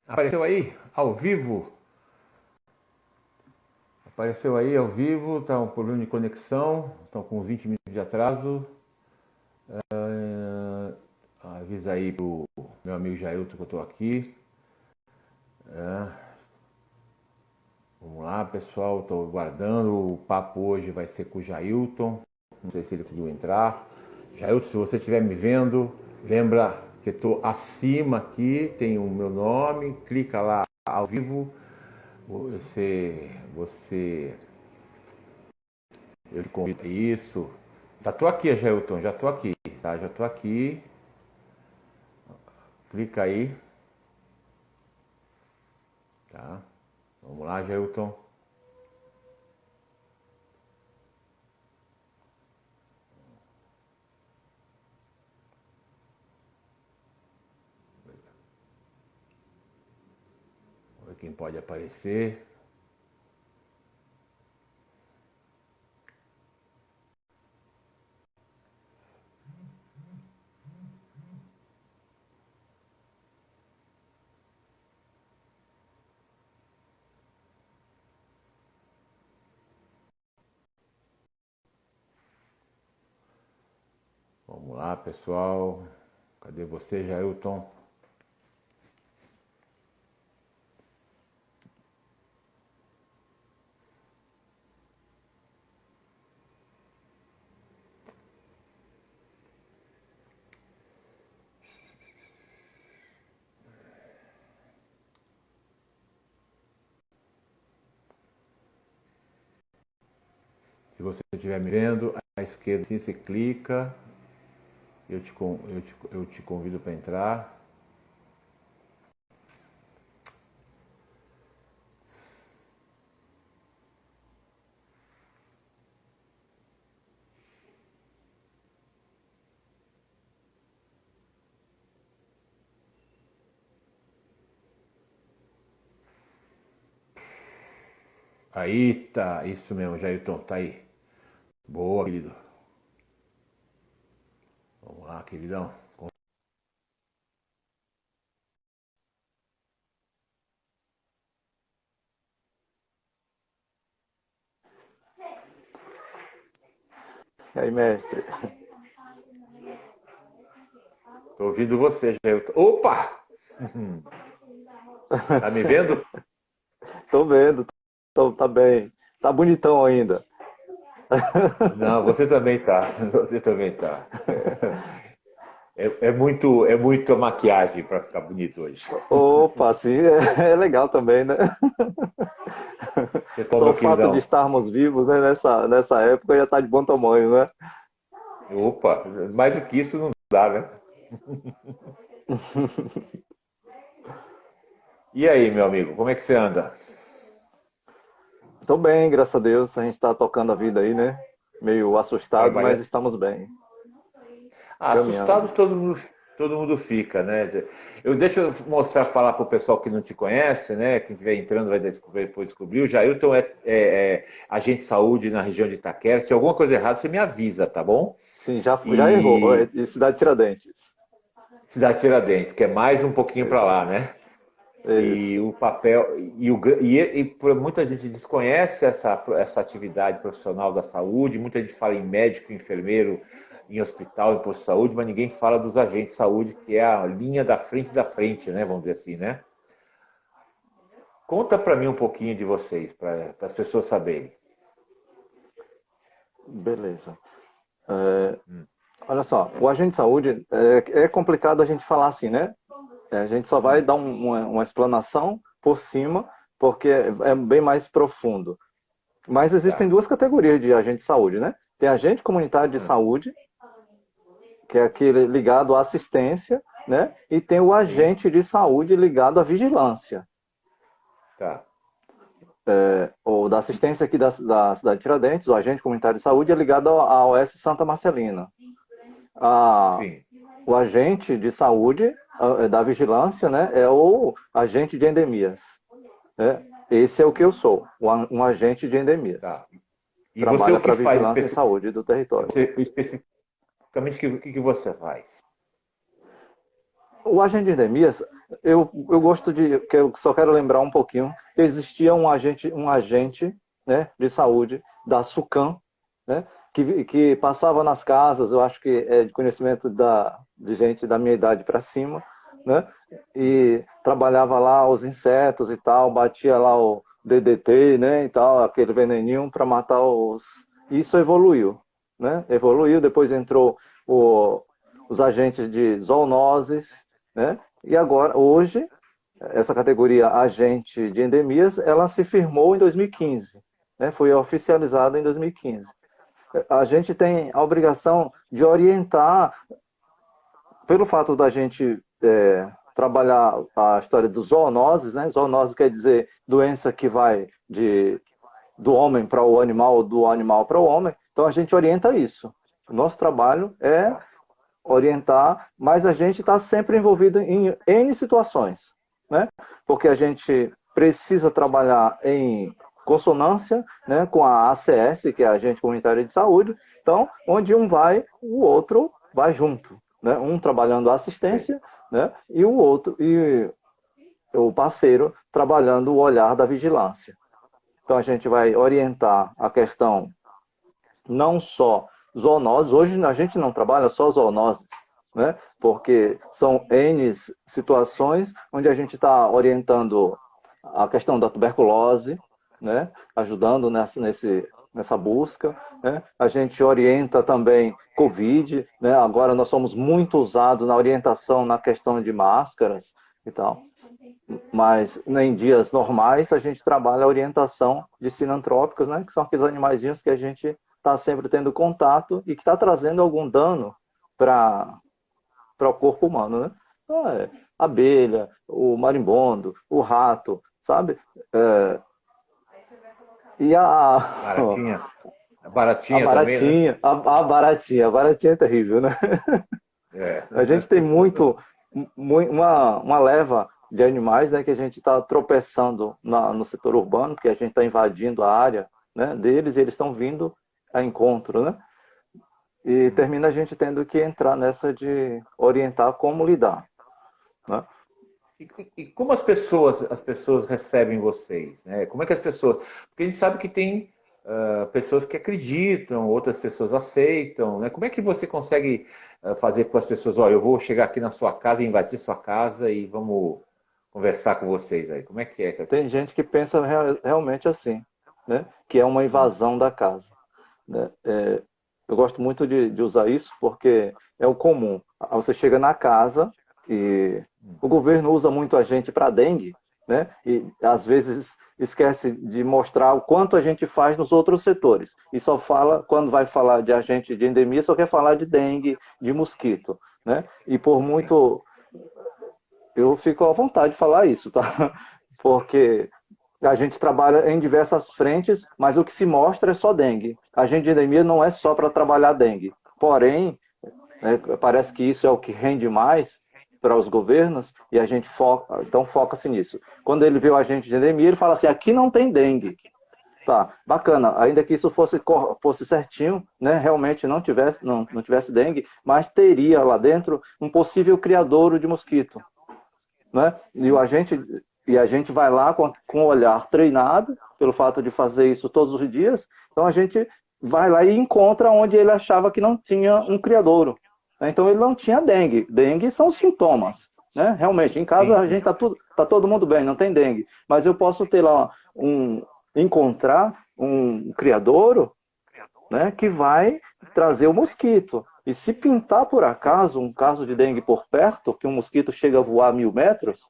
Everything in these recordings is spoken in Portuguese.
Apareceu aí, ao vivo. Apareceu aí ao vivo, tá um problema de conexão, estão com 20 minutos de atraso. Avisa aí pro meu amigo Jailton que eu tô aqui. Vamos lá, pessoal, estou aguardando. O papo hoje vai ser com o Jailton. Não sei se ele conseguiu entrar. Jailton, se você estiver me vendo, lembra que estou acima aqui, tem o meu nome, clica lá ao vivo. Você, eu te convido a isso. Já estou aqui, Jailton, já estou aqui, tá? Já estou aqui. Clica aí, tá? Vamos lá, Jailton. Vamos ver quem pode aparecer. Vamos lá, pessoal. Cadê você, Jailton? Se você estiver me vendo, à esquerda assim, você clica. Eu te convido para entrar. Aí tá, isso mesmo, Jailton, tá aí. Boa, querido. Vamos lá, queridão. E aí, mestre? Tô ouvindo você, Jailton. Opa! Tá me vendo? Tô vendo, tá bem. Tá bonitão ainda. Não, você também tá. Você também tá. É muito maquiagem para ficar bonito hoje. Opa, sim, é legal também, né? Você tá, Só o meu fato de queridão? estarmos vivos, né, nessa época já tá de bom tamanho, né? Opa, mais do que isso não dá, né? E aí, meu amigo, como é que você anda? Tô bem, graças a Deus. A gente tá tocando a vida aí, né? Meio assustado, mas Trabalhando? estamos bem, Ah, caminhando. assustados todo mundo fica, né? Deixa eu mostrar, falar para o pessoal que não te conhece, né? Quem estiver entrando vai depois descobrir. O Jailton é agente de saúde na região de Itaquera. Se tem alguma coisa errada, você me avisa, tá bom? Sim, já errou. É E de Cidade Tiradentes. Cidade Tiradentes, que é mais um pouquinho para lá, né? E Isso. o papel e muita gente desconhece essa atividade profissional da saúde. Muita gente fala em médico, enfermeiro, em hospital, em posto de saúde, mas ninguém fala dos agentes de saúde, que é a linha da frente, né? Vamos dizer assim, né? Conta para mim um pouquinho de vocês, para as pessoas saberem. Beleza. Olha só, o agente de saúde é complicado a gente falar assim, né? A gente só vai Hum, dar uma explanação por cima, porque é bem mais profundo. Mas existem tá. duas categorias de agente de saúde, né? Tem agente comunitário de Hum, saúde, que é aquele ligado à assistência, né? E tem o sim, agente de saúde ligado à vigilância, tá. ou da assistência aqui da cidade de Tiradentes. O agente comunitário de saúde é ligado à OS Santa Marcelina. A, Sim, o agente de saúde da vigilância, né, é o agente de endemias. Né? Esse é o que eu sim, sou, um agente de endemias. tá. E você Trabalha o que para faz vigilância em saúde do território. especificamente o que você faz? O agente de endemias, eu gosto de, que eu só quero lembrar um pouquinho, que existia um agente, né, de saúde da SUCAM, né, que passava nas casas, eu acho que é de conhecimento de gente da minha idade para cima, né, e trabalhava lá os insetos e tal, batia lá o DDT, né, e tal, aquele veneninho para matar os... Isso evoluiu, né, evoluiu, depois entrou os agentes de zoonoses, né? E agora, hoje, essa categoria agente de endemias, ela se firmou em 2015, né? Foi oficializada em 2015. A gente tem a obrigação de orientar, pelo fato da gente trabalhar a história dos zoonoses, né? Zoonose quer dizer doença que vai do homem para o animal, ou do animal para o homem. Então a gente orienta isso. O nosso trabalho é orientar, mas a gente está sempre envolvido em N situações, né? Porque a gente precisa trabalhar em consonância, né, com a ACS, que é a Agente Comunitária de Saúde. Então, onde um vai, o outro vai junto, né? Um trabalhando a assistência, né, e o parceiro trabalhando o olhar da vigilância. Então, a gente vai orientar a questão não só zoonoses, hoje a gente não trabalha só zoonoses, né? Porque são N situações onde a gente está orientando a questão da tuberculose, né? Ajudando nessa busca, né? A gente orienta também Covid, né? Agora nós somos muito usados na orientação na questão de máscaras e tal. Mas em dias normais a gente trabalha a orientação de sinantrópicos, né? Que são aqueles animaizinhos que a gente está sempre tendo contato e que está trazendo algum dano para o corpo humano, né? Então, abelha, o marimbondo, o rato, sabe? E Baratinha. A a baratinha também, né? baratinha, a baratinha é terrível, né? É. A gente tem uma leva de animais, né, que a gente está tropeçando no setor urbano, que a gente está invadindo a área, né, deles, e eles estão vindo a encontro, né? E termina a gente tendo que entrar nessa de orientar como lidar, né? E como as pessoas recebem vocês, né? Como é que as pessoas... Porque a gente sabe que tem pessoas que acreditam, outras pessoas aceitam, né? Como é que você consegue fazer com as pessoas, olha, eu vou chegar aqui na sua casa, invadir sua casa e vamos conversar com vocês aí? Como é que é? Tem gente que pensa realmente assim, né? Que é uma Hum, invasão da casa, né? Eu gosto muito de usar isso porque é o comum. Você chega na casa e o governo usa muito a gente para dengue, né? E às vezes esquece de mostrar o quanto a gente faz nos outros setores. E só fala, quando vai falar de agente de endemia, só quer falar de dengue, de mosquito, né? E por sim. muito eu fico à vontade de falar isso, tá? Porque a gente trabalha em diversas frentes, mas o que se mostra é só dengue. A agente de endemia não é só para trabalhar dengue. Porém, né, parece que isso é o que rende mais para os governos e a gente foca, então foca-se nisso. Quando ele vê o agente de endemia, ele fala assim: aqui não tem dengue. Tá, bacana. Ainda que isso fosse certinho, né? Realmente não tivesse dengue, mas teria lá dentro um possível criadouro de mosquito, né? Sim. E a gente vai lá com o olhar treinado, pelo fato de fazer isso todos os dias, então a gente vai lá e encontra onde ele achava que não tinha um criadouro. Então ele não tinha dengue. Dengue são sintomas, né? Realmente, em casa Sim, a sim. gente tá todo mundo bem, não tem dengue. Mas eu posso ter lá encontrar um criadouro, né, que vai trazer o mosquito. E se pintar por acaso um caso de dengue por perto, que um mosquito chega a voar 1.000 metros,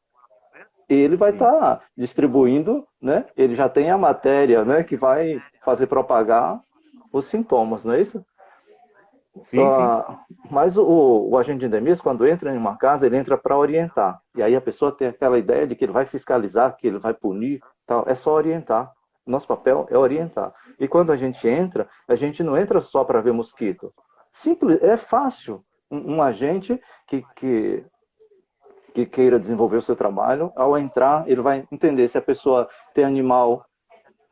ele vai Sim, estar distribuindo, né? Ele já tem a matéria, né, que vai fazer propagar os sintomas, não é isso? sim, sim. Mas o agente de endemias, quando entra em uma casa, ele entra para orientar. E aí a pessoa tem aquela ideia de que ele vai fiscalizar, que ele vai punir, tal. É só orientar. Nosso papel é orientar. E quando a gente não entra só para ver mosquito. Simples, é fácil. Um agente que queira desenvolver o seu trabalho, ao entrar, ele vai entender se a pessoa tem animal,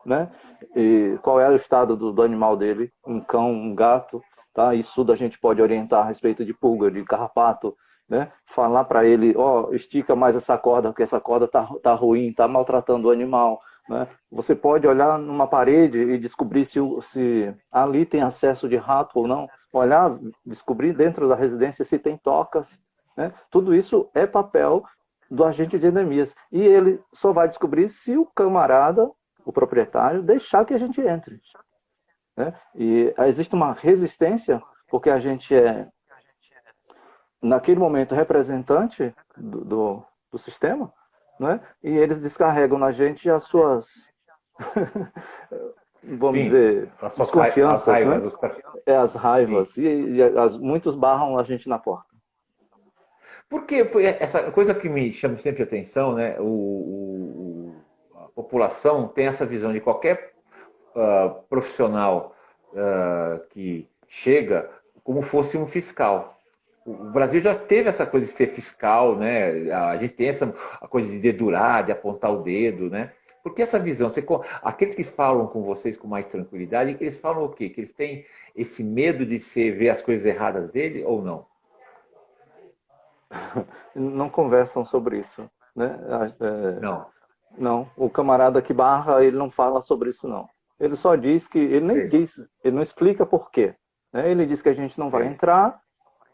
né? E qual é o estado do animal dele, um cão, um gato, tá? Isso tudo a gente pode orientar a respeito de pulga, de carrapato, né? Falar para ele, estica mais essa corda, porque essa corda tá ruim, está maltratando o animal, né? Você pode olhar numa parede e descobrir se ali tem acesso de rato ou não. Olhar, descobrir dentro da residência se tem tocas, né? Tudo isso é papel do agente de endemias. E ele só vai descobrir se o camarada, o proprietário, deixar que a gente entre, né? E existe uma resistência, porque a gente é, naquele momento, representante do sistema, né? E eles descarregam na gente as suas, vamos Sim, dizer, as desconfianças, né? raivas. As Sim. raivas. Muitos barram a gente na porta. Porque essa coisa que me chama sempre a atenção, né? A população tem essa visão de qualquer profissional que chega como fosse um fiscal. O Brasil já teve essa coisa de ser fiscal, né? A gente tem a coisa de dedurar, de apontar o dedo, né? Porque essa visão, aqueles que falam com vocês com mais tranquilidade, eles falam o quê? Que eles têm esse medo de ver as coisas erradas dele ou não? Não conversam sobre isso, né? Não, Não, o camarada que barra, ele não fala sobre isso, não. Ele só diz que, ele nem sei, diz, ele não explica por quê, né? Ele diz que a gente não vai sei. entrar,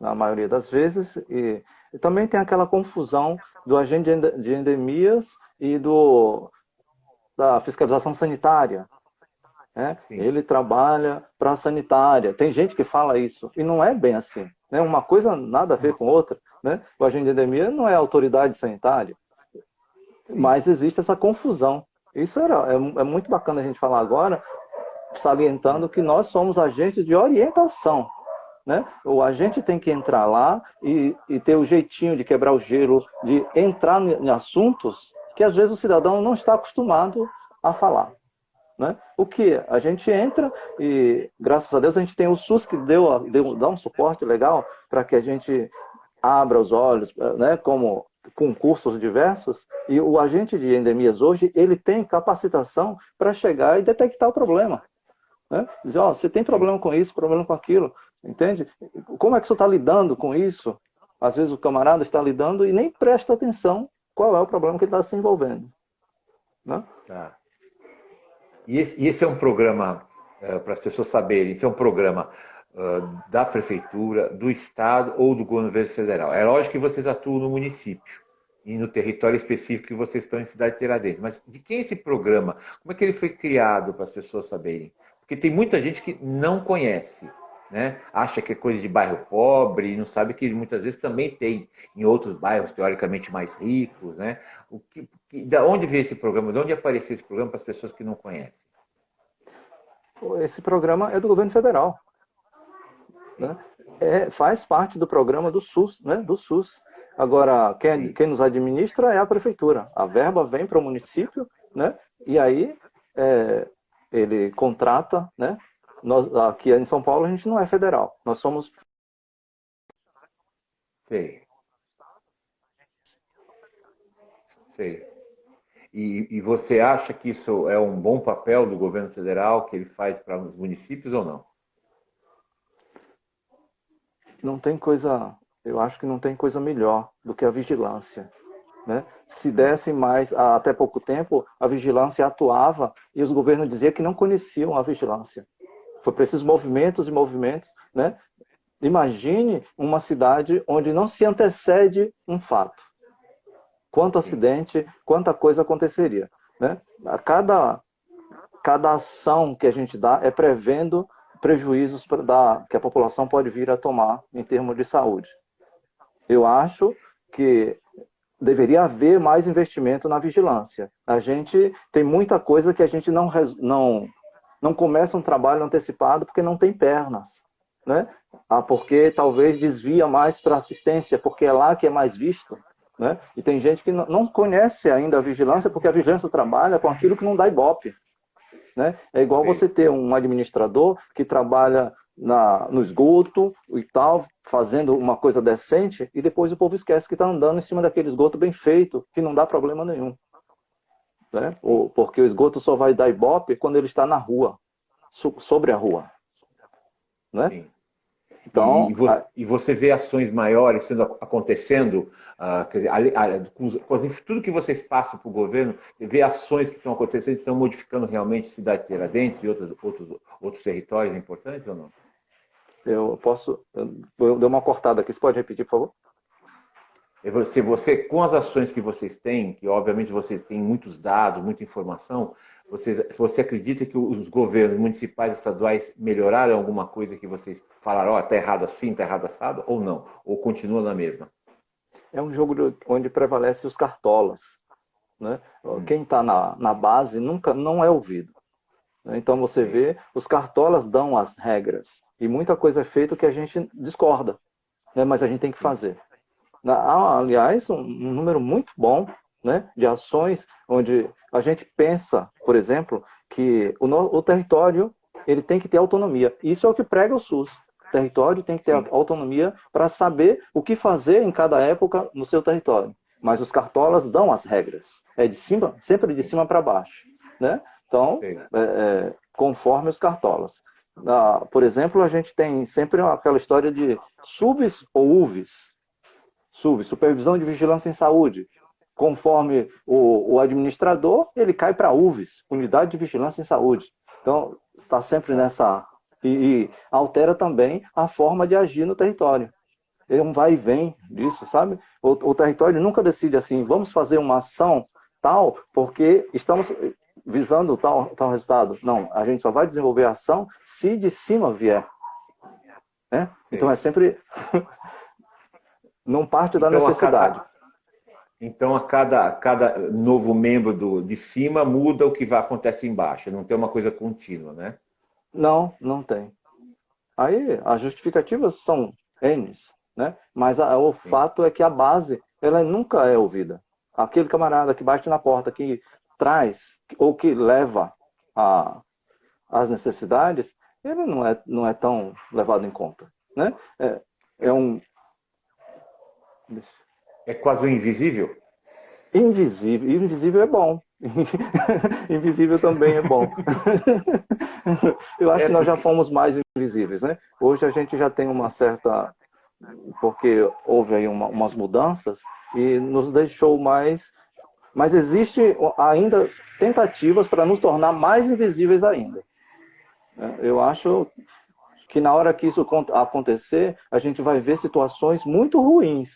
na maioria das vezes, e também tem aquela confusão do agente de endemias e da fiscalização sanitária, né? Sim, Ele trabalha para a sanitária. Tem gente que fala isso, e não é bem assim, né? Uma coisa nada a ver com outra, né? O agente de endemia não é autoridade sanitária, sim. mas existe essa confusão. Isso é muito bacana a gente falar agora, salientando que nós somos agentes de orientação, né? O agente tem que entrar lá e ter o jeitinho de quebrar o gelo, de entrar em assuntos que às vezes o cidadão não está acostumado a falar, né? O que a gente entra e, graças a Deus, a gente tem o SUS que dá um suporte legal para que a gente abra os olhos, né? Como com cursos diversos, e o agente de endemias hoje, ele tem capacitação para chegar e detectar o problema, né? Dizer, você tem Sim. problema com isso, problema com aquilo, entende? Como é que você está lidando com isso? Às vezes o camarada está lidando e nem presta atenção qual é o problema que ele está se envolvendo, né? Tá. E esse é um programa, para as pessoas saberem, esse é um programa da prefeitura, do estado ou do governo federal. É lógico que vocês atuam no município e no território específico que vocês estão em Cidade de Tiradentes. Mas de quem é esse programa? Como é que ele foi criado para as pessoas saberem? Porque tem muita gente que não conhece, né? Acha que é coisa de bairro pobre e não sabe que muitas vezes também tem em outros bairros teoricamente mais ricos, né? Da onde veio esse programa? De onde apareceu esse programa para as pessoas que não conhecem? Esse programa é do governo federal, Sim, né? Faz parte do programa do SUS, né? Do SUS. Agora, sim. quem nos administra é a prefeitura. A verba vem para o município, né? E aí é, ele contrata, né? Nós, aqui em São Paulo a gente não é federal. Nós somos. Sei, sei. E você acha que isso é um bom papel do governo federal que ele faz para os municípios ou não? Não tem coisa. Eu acho que não tem coisa melhor do que a vigilância, né? Se Hum, desse mais, até pouco tempo, a vigilância atuava e os governos diziam que não conheciam a vigilância. Foi para esses movimentos e movimentos, né? Imagine uma cidade onde não se antecede um fato. Quanto sim, acidente, quanta coisa aconteceria, né? Cada ação que a gente dá é prevendo prejuízos que a população pode vir a tomar em termos de saúde. Eu acho que deveria haver mais investimento na vigilância. A gente tem muita coisa que a gente não começa um trabalho antecipado porque não tem pernas, né? Porque talvez desvia mais para assistência, porque é lá que é mais visto, né? E tem gente que não conhece ainda a vigilância, porque a vigilância trabalha com aquilo que não dá ibope, né? É igual sei. você ter um administrador que trabalha no esgoto e tal, fazendo uma coisa decente, e depois o povo esquece que está andando em cima daquele esgoto bem feito, que não dá problema nenhum, né? Sim, Porque o esgoto só vai dar ibope quando ele está na rua, sobre a rua, né? sim. Então, E você vê ações maiores acontecendo, quer dizer, tudo que vocês passam para o governo, vê ações que estão acontecendo, que estão modificando realmente Cidade de Tiradentes e outros territórios importantes ou não? eu dei uma cortada aqui, você pode repetir, por favor? Com as ações que vocês têm, que obviamente vocês têm muitos dados, muita informação, você acredita que os governos municipais e estaduais melhoraram alguma coisa que vocês falaram, ó, está errado assim, está errado assado, ou não? Ou continua na mesma? É um jogo onde prevalece os cartolas, né? Quem está na base nunca não é ouvido. Então você vê, os cartolas dão as regras e muita coisa é feita que a gente discorda, né? Mas a gente tem que fazer. Há, aliás, um número muito bom, né, de ações onde a gente pensa, por exemplo, que o território ele tem que ter autonomia. Isso é o que prega o SUS. O território tem que ter autonomia para saber o que fazer em cada época no seu território. Mas os cartolas dão as regras. É de cima, sempre de cima para baixo, né? Então, conforme os cartolas. Por exemplo, a gente tem sempre aquela história de subs ou UVs. Supervisão de vigilância em saúde. Conforme o administrador, ele cai para UVs, Unidade de Vigilância em Saúde. Então, está sempre nessa... E altera também a forma de agir no território. Ele um vai e vem disso, sabe? O território nunca decide assim, vamos fazer uma ação tal, porque estamos visando tal resultado. Não, a gente só vai desenvolver a ação se de cima vier. Né? Então, é sempre... não parte da necessidade. Então, a cada novo membro de cima muda o que vai acontecer embaixo. Não tem uma coisa contínua, né? Não, não tem. Aí, as justificativas são N's, né? Mas o fato é que a base, ela nunca é ouvida. Aquele camarada que bate na porta, que traz, ou que leva as necessidades, ele não é tão levado em conta, né? É quase um invisível? Invisível. Invisível é bom. Invisível também é bom. Eu acho que nós já fomos mais invisíveis, né? Hoje a gente já tem uma certa... Porque houve aí umas mudanças e nos deixou mais... Mas existe ainda tentativas para nos tornar mais invisíveis ainda. Eu acho que na hora que isso acontecer, a gente vai ver situações muito ruins.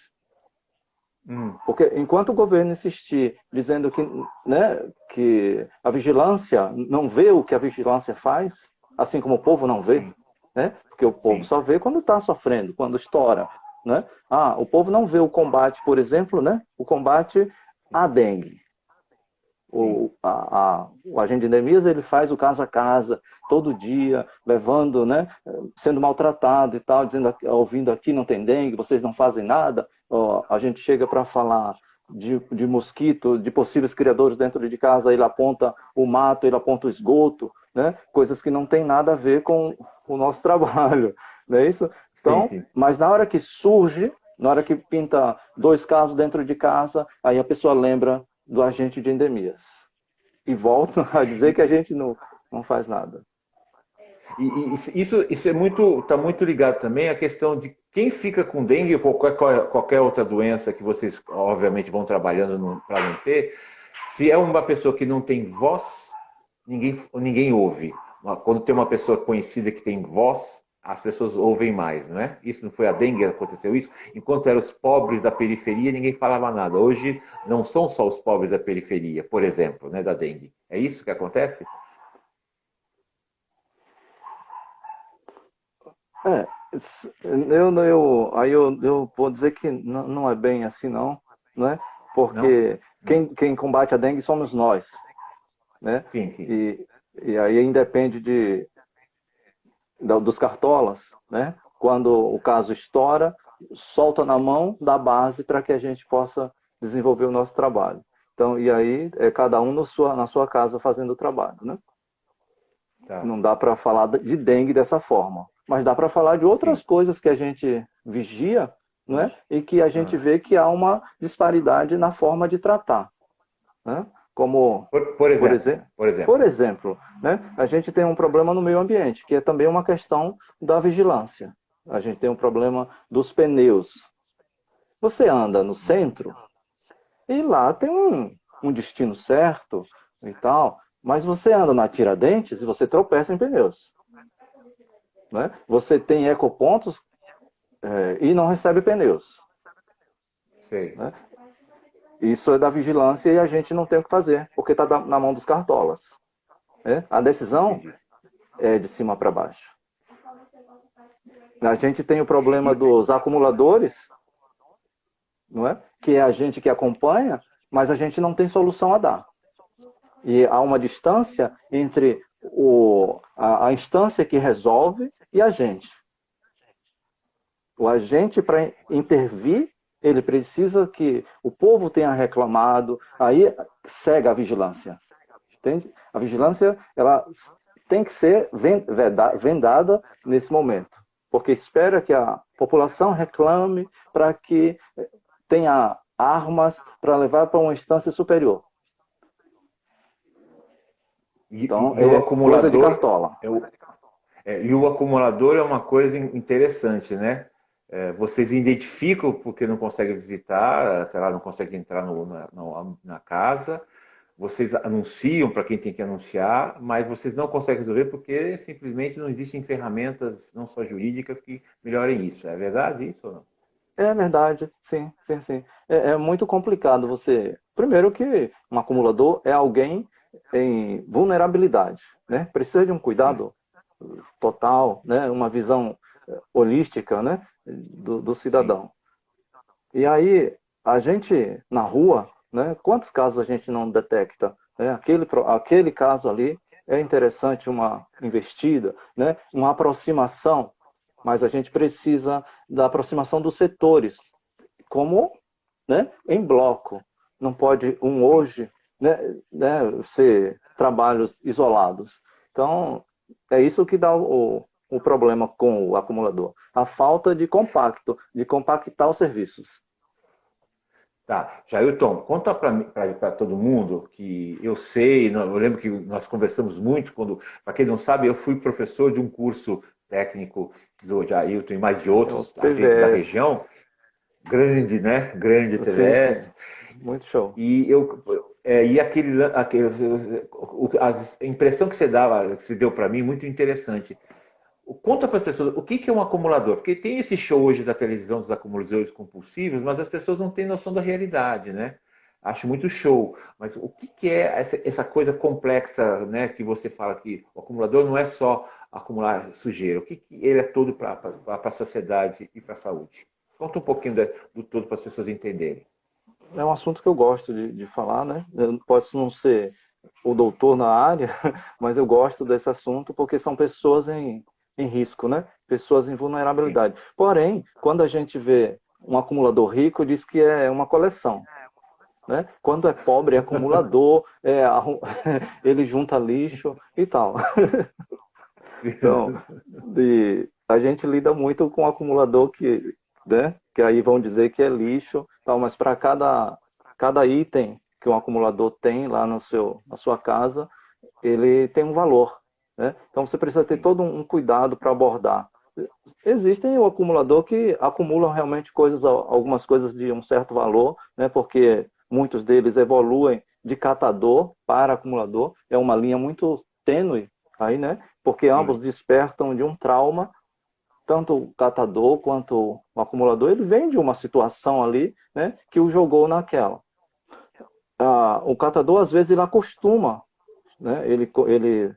Porque enquanto o governo insistir dizendo que, né, que a vigilância não vê o que a vigilância faz, assim como o povo não vê, né? Porque o povo só vê quando está sofrendo, quando estoura, né? O povo não vê o combate, por exemplo, né? O combate à dengue. O agente de endemias, ele faz o casa a casa, todo dia, levando, né, sendo maltratado e tal, dizendo, ouvindo aqui não tem dengue, vocês não fazem nada. A gente chega para falar de mosquito, de possíveis criadores dentro de casa, ele aponta o mato, ele aponta o esgoto, né, coisas que não tem nada a ver com o nosso trabalho, não é isso? Então, mas na hora que surge, na hora que pinta 2 casos dentro de casa, aí a pessoa lembra do agente de endemias. E volta a dizer que a gente não faz nada. E isso está muito ligado também à questão de quem fica com dengue ou qualquer outra doença que vocês, obviamente, vão trabalhando para não ter. Se é uma pessoa que não tem voz, ninguém ouve. Quando tem uma pessoa conhecida que tem voz, as pessoas ouvem mais, não é? Isso não foi a dengue que aconteceu isso? Enquanto eram os pobres da periferia, ninguém falava nada. Hoje não são só os pobres da periferia, por exemplo, né, da dengue. É isso que acontece? Eu vou dizer que não é bem assim não é? Porque quem combate a dengue somos nós, né? Sim. E aí independe dos cartolas, né? Quando o caso estoura, solta na mão da base para que a gente possa desenvolver o nosso trabalho. Então, e aí é cada um na sua casa fazendo o trabalho, né? Tá. Não dá para falar de dengue dessa forma, mas dá para falar de outras coisas que a gente vigia, não é? E que a gente vê que há uma disparidade na forma de tratar, né? Como, por exemplo, né? A gente tem um problema no meio ambiente, que é também uma questão da vigilância, A gente tem um problema dos pneus. Você anda no centro e lá tem um destino certo e tal, mas você anda na Tiradentes e você tropeça em pneus. Né? Você tem ecopontos e não recebe pneus. Sei. Né? Isso é da vigilância e a gente não tem o que fazer, porque está na mão dos cartolas. Né? A decisão Entendi. é de cima para baixo. A gente tem o problema dos acumuladores, não é? Que é a gente que acompanha, mas a gente não tem solução a dar. E há uma distância entre a instância que resolve e a gente. O agente, para intervir, ele precisa que o povo tenha reclamado, aí segue a vigilância. Entende? A vigilância ela tem que ser vendada nesse momento, porque espera que a população reclame para que tenha armas para levar para uma instância superior. Então, E o é coisa de acumulador cartola. e o acumulador é uma coisa interessante, né? Vocês identificam porque não conseguem visitar, sei lá, não conseguem entrar na casa. Vocês anunciam para quem tem que anunciar, mas vocês não conseguem resolver porque simplesmente não existem ferramentas, não só jurídicas, que melhorem isso. É verdade isso ou não? É verdade, sim, sim, sim. É muito complicado você. Primeiro que um acumulador é alguém em vulnerabilidade, né? Precisa de um Sim, cuidado total, né? Uma visão holística, né? Do sim. cidadão. E aí, a gente na rua, né? Quantos casos a gente não detecta? Né? Aquele caso ali é interessante uma investida, né? Uma aproximação, mas a gente precisa da aproximação dos setores, como, né? Em bloco. Não pode Sim. hoje, ser trabalhos isolados. Então, é isso que dá o problema com o acumulador. A falta de compacto, de compactar os serviços. Tá, Jailton, conta para todo mundo que eu sei, eu lembro que nós conversamos muito para quem não sabe, eu fui professor de um curso técnico do Jailton e mais de É o outros agentes da TVS. região, grande, né? Grande Sim, sim. TVS. Muito show. E a impressão que você dava, que você deu para mim, muito interessante. Conta para as pessoas o que é um acumulador, porque tem esse show hoje da televisão dos acumuladores compulsivos, mas as pessoas não têm noção da realidade, né? Acho muito show, mas o que é essa coisa complexa, né? Que você fala que o acumulador não é só acumular sujeira, o que ele é todo para a sociedade e para a saúde? Conta um pouquinho do todo para as pessoas entenderem. É um assunto que eu gosto de falar, né? Eu posso não ser o doutor na área, mas eu gosto desse assunto porque são pessoas em risco, né? Pessoas em Sim. vulnerabilidade. Porém, quando a gente vê um acumulador rico, diz que é uma coleção. Né? Quando é pobre, é acumulador, ele junta lixo e tal. Então, a gente lida muito com acumulador né, que aí vão dizer que é lixo, tal, mas para cada item que um acumulador tem lá na sua casa, ele tem um valor. Né? Então você precisa ter Sim. todo um cuidado para abordar. Existem o acumulador que acumulam realmente algumas coisas de um certo valor, né, porque muitos deles evoluem de catador para acumulador. É uma linha muito tênue aí, né? Porque ambos Sim. despertam de um trauma, tanto o catador quanto o acumulador, ele vem de uma situação ali, né, que o jogou naquela. O catador, às vezes, ele acostuma, né, ele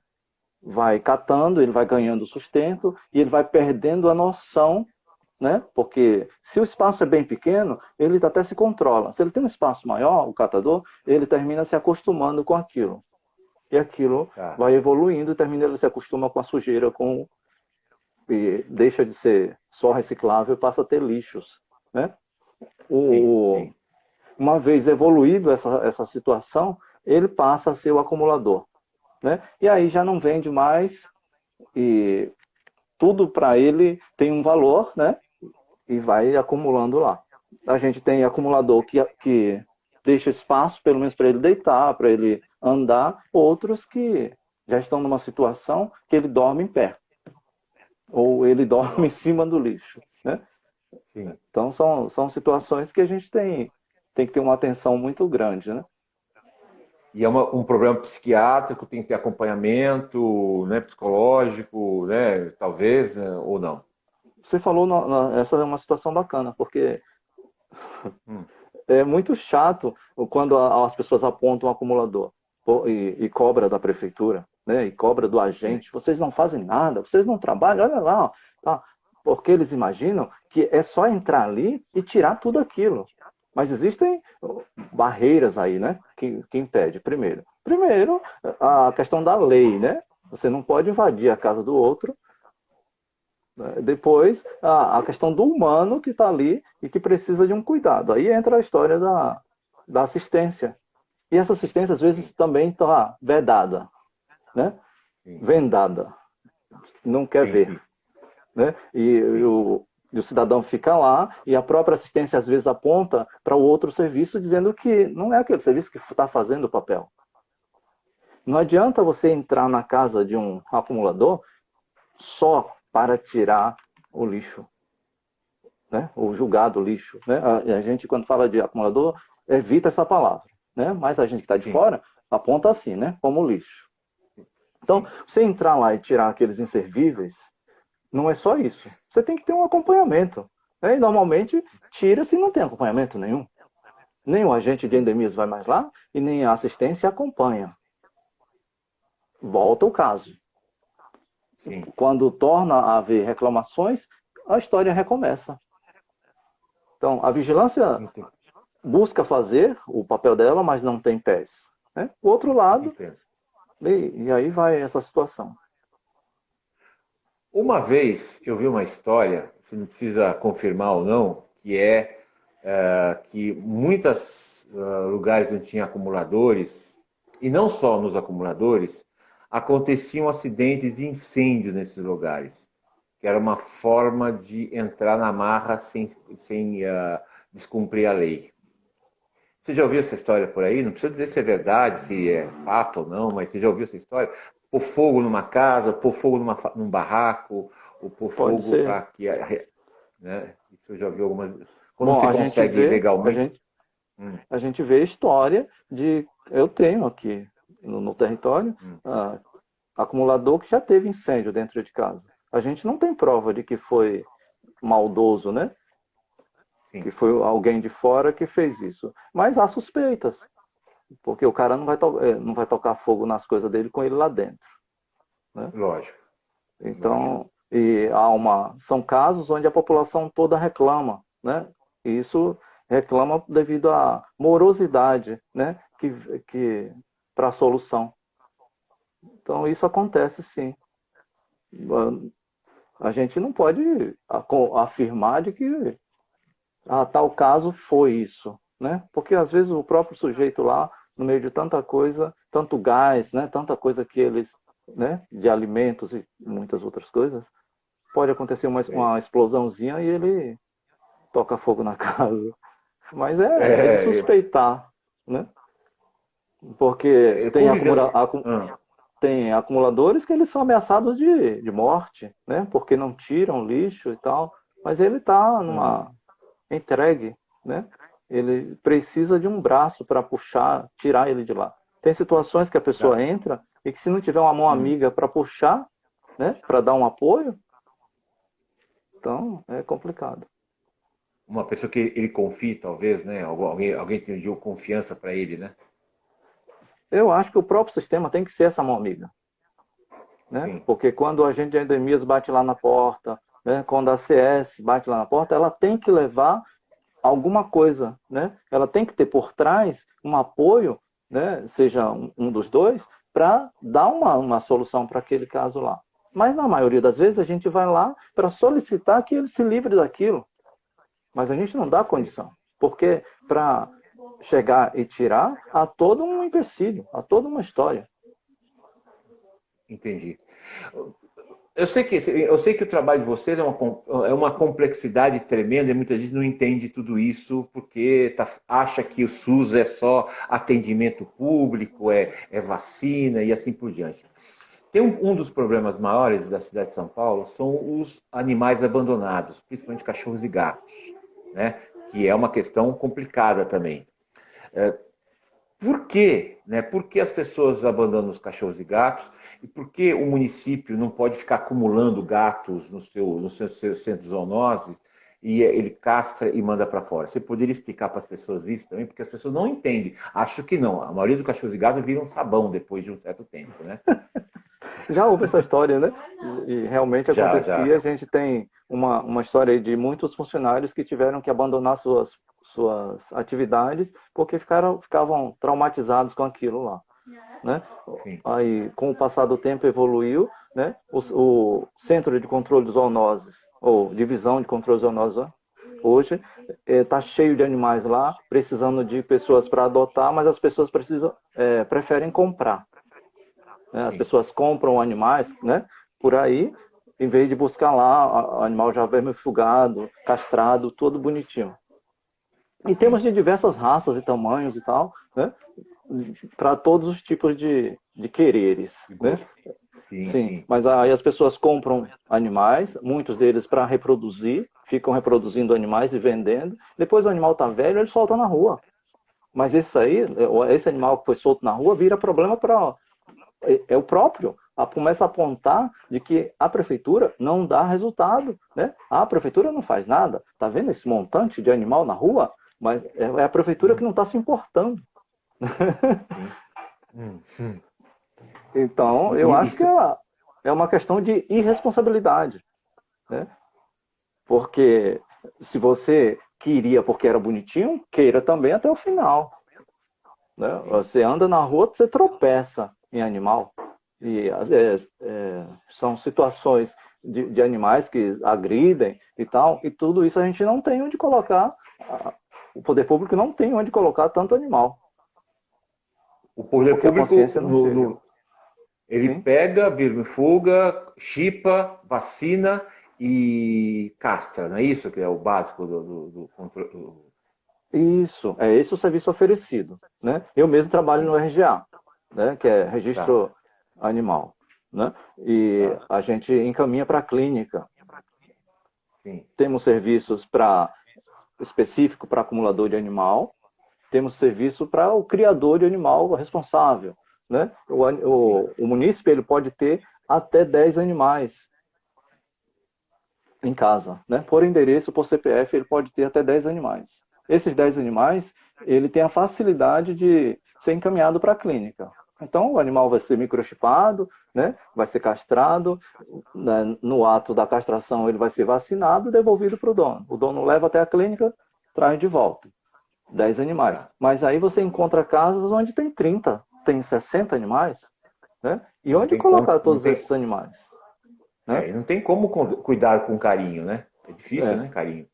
vai catando, ele vai ganhando sustento e ele vai perdendo a noção, né, porque se o espaço é bem pequeno, ele até se controla. Se ele tem um espaço maior, o catador, ele termina se acostumando com aquilo. E aquilo Tá. vai evoluindo e termina ele se acostuma com a sujeira, e deixa de ser só reciclável e passa a ter lixos. Né? Sim. O, Sim. uma vez evoluído essa situação, ele passa a ser o acumulador. Né? E aí já não vende mais e tudo para ele tem um valor, né? E vai acumulando lá. A gente tem acumulador que deixa espaço, pelo menos para ele deitar, para ele andar, outros que já estão numa situação que ele dorme em pé. ou ele dorme em cima do lixo, né? Sim. Então são situações que a gente tem que ter uma atenção muito grande, né? E é um problema psiquiátrico, tem que ter acompanhamento, né, psicológico, né, talvez, né, ou não. Você falou, essa é uma situação bacana, porque Hum, é muito chato quando as pessoas apontam o acumulador e cobra da prefeitura, né? E cobra do sim, agente. Vocês não fazem nada, vocês não trabalham, olha lá, ó, tá? Porque eles imaginam que é só entrar ali e tirar tudo aquilo. Mas existem barreiras aí, né? Que impede. Primeiro, a questão da lei, né? Você não pode invadir a casa do outro. Depois, a questão do humano que está ali e que precisa de um cuidado. Aí entra a história da assistência. E essa assistência, às vezes, sim, também está vedada, né? sim, Vendada, não quer sim, ver. sim, Né? sim, E o cidadão fica lá e a própria assistência, às vezes, aponta para o outro serviço, dizendo que não é aquele serviço que está fazendo o papel. Não adianta você entrar na casa de um acumulador só para tirar o lixo, né? O julgado lixo, né? A gente, quando fala de acumulador, evita essa palavra, né? Mas a gente que está de sim, fora aponta assim, né? Como lixo. Então, sim, você entrar lá e tirar aqueles inservíveis, não é só isso. Você tem que ter um acompanhamento, né? E normalmente tira se não tem acompanhamento nenhum. Nem o agente de endemias vai mais lá e nem a assistência acompanha. Volta o caso. sim. Quando torna a haver reclamações, a história recomeça. Então, a vigilância Entendo, busca fazer o papel dela, mas não tem pés. Né? O outro lado, entendo. e aí vai essa situação. Uma vez eu vi uma história, você não precisa confirmar ou não, que que muitos lugares onde tinha acumuladores, e não só nos acumuladores, aconteciam acidentes de incêndio nesses lugares, que era uma forma de entrar na marra sem descumprir a lei. Você já ouviu essa história por aí? Não precisa dizer se é verdade, se é fato ou não, mas você já ouviu essa história? Pôr fogo numa casa, pôr fogo num barraco, ou pôr Pode fogo ser. para que. Né? Isso eu já vi algumas. Quando Bom, se consegue legalmente. Hum, a gente vê história de. Eu tenho aqui no território hum, ah, acumulador que já teve incêndio dentro de casa. A gente não tem prova de que foi maldoso, né? sim, Que foi alguém de fora que fez isso. Mas há suspeitas, porque o cara não vai tocar fogo nas coisas dele com ele lá dentro. Né? lógico, lógico. Então, são casos onde a população toda reclama, né? E isso reclama devido à morosidade, né? Que para a solução. Então, isso acontece sim. A gente não pode afirmar de que tal caso foi isso, né? Porque às vezes o próprio sujeito lá, no meio de tanta coisa, tanto gás, né? Tanta coisa que eles, né? De alimentos e muitas outras coisas, pode acontecer É, uma explosãozinha e ele toca fogo na casa. Mas é de é, suspeitar, né? Porque convivendo. tem acumuladores que eles são ameaçados de morte, né? Porque não tiram lixo e tal. Mas ele está Uhum, numa entregue, né? Ele precisa de um braço para puxar, tirar ele de lá. Tem situações que a pessoa tá, entra e que se não tiver uma mão amiga para puxar, né? Para dar um apoio, então é complicado. uma pessoa que ele confie, talvez, né? Alguém que deu confiança para ele, né? Eu acho que o próprio sistema tem que ser essa mão amiga, né? Sim, Porque quando o agente de endemias bate lá na porta, né? Quando a CS bate lá na porta, ela tem que levar alguma coisa, né? Ela tem que ter por trás um apoio, né? Seja um dos dois, para dar uma solução para aquele caso lá. Mas na maioria das vezes a gente vai lá para solicitar que ele se livre daquilo, mas a gente não dá sim, condição, porque para chegar e tirar há todo um empecilho, há toda uma história. entendi. Eu sei que o trabalho de vocês é uma complexidade tremenda e muita gente não entende tudo isso porque acha que o SUS é só atendimento público, é vacina e assim por diante. Tem um dos problemas maiores da cidade de São Paulo são os animais abandonados, principalmente cachorros e gatos, né? Que é uma questão complicada também. Por quê? Né? Por que as pessoas abandonam os cachorros e gatos? E por que o município não pode ficar acumulando gatos no seu centro de zoonose e ele castra e manda para fora? Você poderia explicar para as pessoas isso também? Porque as pessoas não entendem. Acho que não. A maioria dos cachorros e gatos viram sabão depois de um certo tempo, né? Já houve essa história, né? E realmente Já, acontecia. já. A gente tem uma história aí de muitos funcionários que tiveram que abandonar suas atividades porque ficavam traumatizados com aquilo lá, né? Sim. Aí, com o passar do tempo, evoluiu, né? O Centro de Controle de Zoonoses, ou Divisão de Controle de Zoonoses, né? Hoje está cheio de animais lá, precisando de pessoas para adotar, mas as pessoas preferem comprar. Né? As pessoas compram animais, né, por aí, em vez de buscar lá o animal já vermifugado, castrado, todo bonitinho. E temos de diversas raças e tamanhos e tal, né, para todos os tipos de quereres. Né? Sim, Sim, sim. mas aí as pessoas compram animais, muitos deles para reproduzir, ficam reproduzindo animais e vendendo. Depois o animal está velho, ele solta na rua. Mas esse animal que foi solto na rua vira problema para o próprio. Começa a apontar de que a prefeitura não dá resultado, né? A prefeitura não faz nada. Tá vendo esse montante de animal na rua? Mas é a prefeitura que não está se importando. Então, eu acho que é uma questão de irresponsabilidade, né? Porque se você queria porque era bonitinho, queira também até o final. Né? Você anda na rua, você tropeça em animal. E são situações de animais que agridem e tal, e tudo isso a gente não tem onde colocar, o poder público não tem onde colocar tanto animal. O poder Porque a público, consciência não chega. ele Sim? pega, vermifuga, chipa, vacina e castra, não é isso que é o básico do controle? Isso, é esse o serviço oferecido. Né? Eu mesmo trabalho no RGA, né? Que é Tá, Registro Animal. Né? E tá, a gente encaminha para a clínica. sim, Temos serviços específico para acumulador de animal, temos serviço para o criador de animal responsável. Né? O munícipe ele pode ter até 10 animais em casa. Né? Por endereço, por CPF, ele pode ter até 10 animais. Esses 10 animais, ele tem a facilidade de ser encaminhado para a clínica. Então, o animal vai ser microchipado, né? Vai ser castrado, né? No ato da castração ele vai ser vacinado e devolvido para o dono. O dono leva até a clínica, traz de volta. 10 animais. tá. Mas aí você encontra casas onde tem 30, tem 60 animais. Né? E Não onde tem como, colocar todos esses animais? Né? não tem como cuidar com carinho, né? É difícil, É. né, carinho?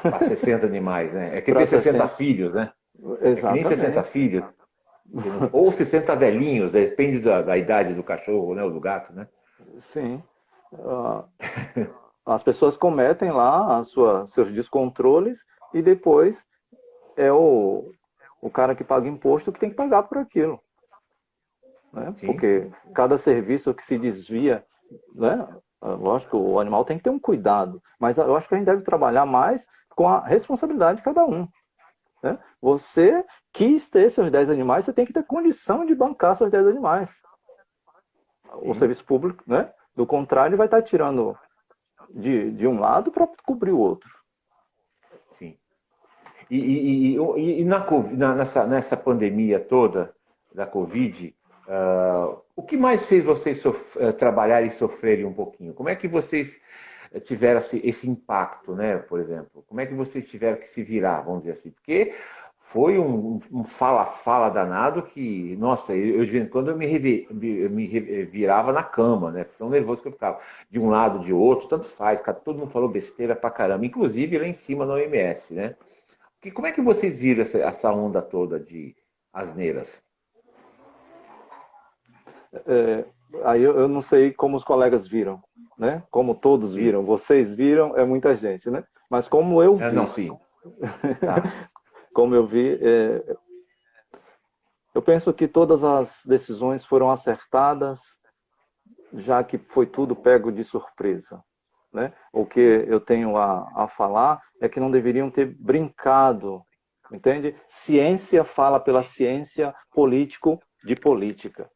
Para 60 animais, né? É que Para ter 60 60. filhos, né? É que nem 60 Exatamente. filhos. Ou 60 velhinhos, depende da idade do cachorro, né? Ou do gato, né? Sim. As pessoas cometem lá seus descontroles e depois é o cara que paga imposto que tem que pagar por aquilo. Né? Sim, Porque sim, sim. cada serviço que se desvia, né? Lógico, o animal tem que ter um cuidado, mas eu acho que a gente deve trabalhar mais com a responsabilidade de cada um. Né? Você quis ter seus 10 animais, você tem que ter condição de bancar seus 10 animais. O Sim, serviço público, né? Do contrário, vai estar tirando de um lado para cobrir o outro. sim. E nessa pandemia toda da Covid, o que mais fez vocês trabalhar e sofrerem um pouquinho? Como é que vocês tiveram esse impacto, né, por exemplo? Como é que vocês tiveram que se virar, vamos dizer assim? Porque foi um fala-fala danado que, nossa, eu de vez em quando me virava na cama, né? Tão nervoso que eu ficava. De um lado, de outro, tanto faz, todo mundo falou besteira pra caramba, inclusive lá em cima na OMS, né? Como é que vocês viram essa onda toda de asneiras? Aí eu não sei como os colegas viram, né? Como todos Sim. viram, vocês viram, é muita gente, né? Mas como eu Não, vi, sim. Tá. como eu vi, eu penso que todas as decisões foram acertadas já que foi tudo pego de surpresa, né? O que eu tenho a falar é que não deveriam ter brincado, entende? Ciência fala pela ciência, político de política.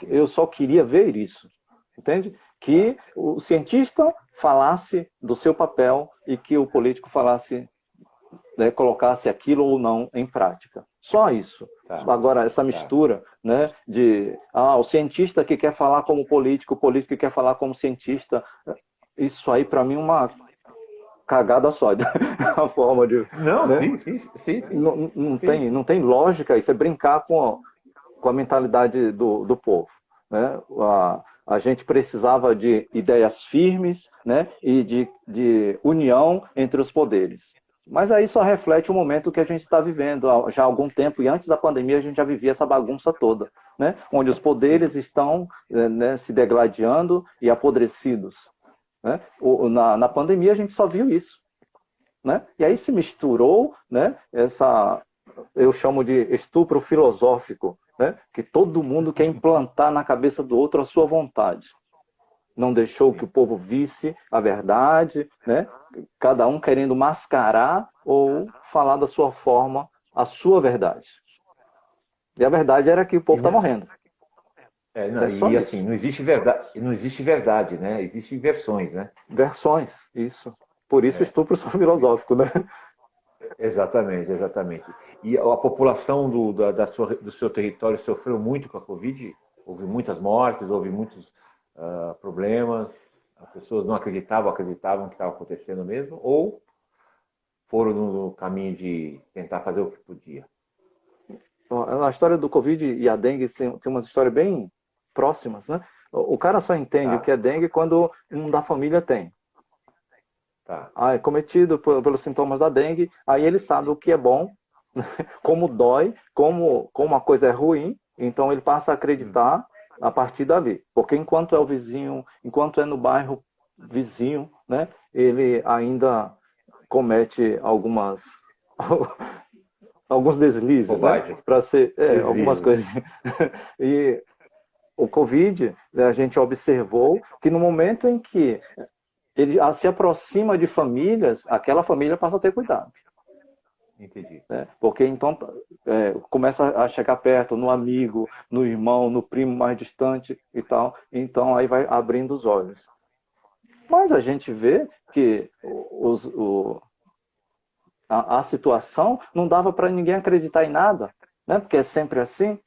Eu só queria ver isso, entende? Que o cientista falasse do seu papel e que o político falasse, né, colocasse aquilo ou não em prática. Só isso. Tá, Agora, essa tá. mistura, né, de o cientista que quer falar como político, o político que quer falar como cientista, isso aí para mim é uma cagada só, a forma de, Não, né? sim, sim, sim, sim. Não tem lógica, isso é brincar com a mentalidade do povo, né? A gente precisava de ideias firmes, né? E de união entre os poderes. Mas aí só reflete o momento que a gente está vivendo já há algum tempo, e antes da pandemia a gente já vivia essa bagunça toda, né? Onde os poderes estão, né, se degladiando e apodrecidos, né? Na pandemia a gente só viu isso, né? E aí se misturou, né, eu chamo de estupro filosófico, né, que todo mundo quer implantar na cabeça do outro a sua vontade. Não deixou que o povo visse a verdade, né? Cada um querendo mascarar ou falar da sua forma a sua verdade. E a verdade era que o povo está morrendo. Não, É só e isso. assim, não existe verdade, né? Existem versões, né? Versões, isso. Por isso estupro filosófico, né? Exatamente, exatamente. E a população do seu território sofreu muito com a Covid? Houve muitas mortes, houve muitos problemas? As pessoas não acreditavam que estava acontecendo mesmo? Ou foram no caminho de tentar fazer o que podia? A história do Covid e a dengue tem umas histórias bem próximas, né? O cara só entende o Tá, que é dengue quando um da família tem. tá. É cometido pelos sintomas da dengue, aí ele sabe o que é bom, como dói, como a coisa é ruim, então ele passa a Hum. acreditar a partir dali. Porque enquanto é o vizinho, enquanto é no bairro vizinho, né, ele ainda comete alguns deslizes, né, Bobagem. para ser algumas Deslizes. coisas. E o Covid, né, a gente observou que no momento em que ele se aproxima de famílias, aquela família passa a ter cuidado. Entendi. Né? Porque então começa a chegar perto no amigo, no irmão, no primo mais distante e tal. Então aí vai abrindo os olhos. Mas a gente vê que a situação não dava para ninguém acreditar em nada, né? Porque é sempre assim.